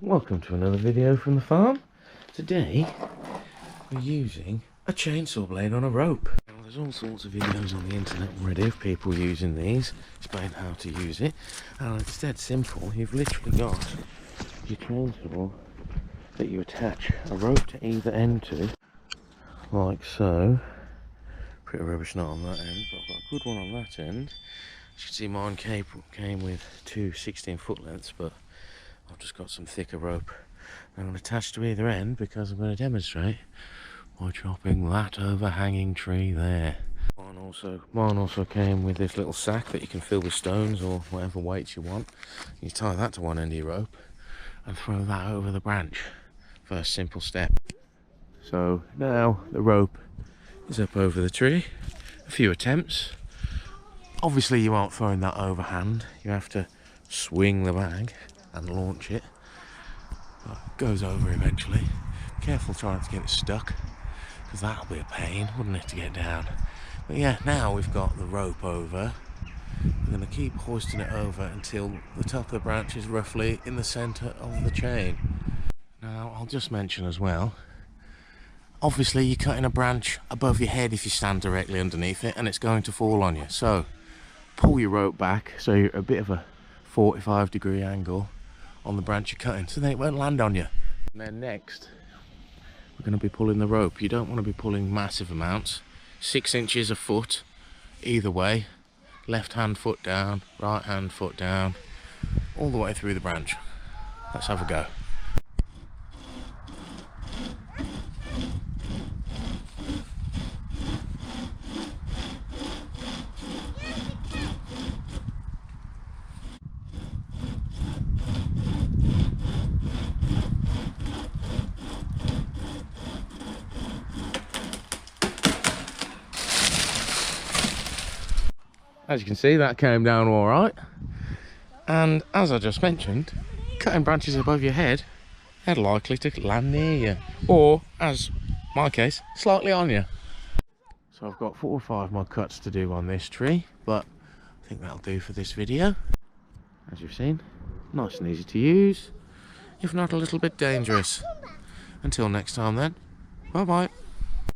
Welcome to another video from the farm. Today we're using a chainsaw blade on a rope. Now, there's all sorts of videos on the internet already of people using these, explain how to use it, and it's dead simple. You've literally got your chainsaw that you attach a rope to either end to, like so. Pretty rubbish knot on that end, but I've got a good one on that end. As you can see, mine came with two 16-foot lengths, but I've just got some thicker rope I'm going to attach to either end because I'm going to demonstrate by chopping that overhanging tree there. Mine also came with this little sack that you can fill with stones or whatever weights you want. You tie that to one end of your rope and throw that over the branch. First simple step. So now the rope is up over the tree. A few attempts. Obviously you aren't throwing that overhand. You have to swing the bag and launch it. But it goes over eventually. Careful trying to get it stuck, because that'll be a pain, wouldn't it, to get down. But yeah, now we've got the rope over. We're going to keep hoisting it over until the top of the branch is roughly in the centre of the chain. Now I'll just mention as well, obviously you're cutting a branch above your head if you stand directly underneath it, and it's going to fall on you. So pull your rope back so you're at a bit of a 45-degree angle on the branch you're cutting, so then it won't land on you. And then next we're going to be pulling the rope. You don't want to be pulling massive amounts. 6 inches a foot either way. Left hand foot down, right hand foot down, all the way through the branch. Let's have a go. As you can see, that came down all right. And as I just mentioned, cutting branches above your head, they're likely to land near you. Or, as my case, slightly on you. So I've got 4 or 5 more cuts to do on this tree, but I think that'll do for this video. As you've seen, nice and easy to use, if not a little bit dangerous. Until next time then, bye bye.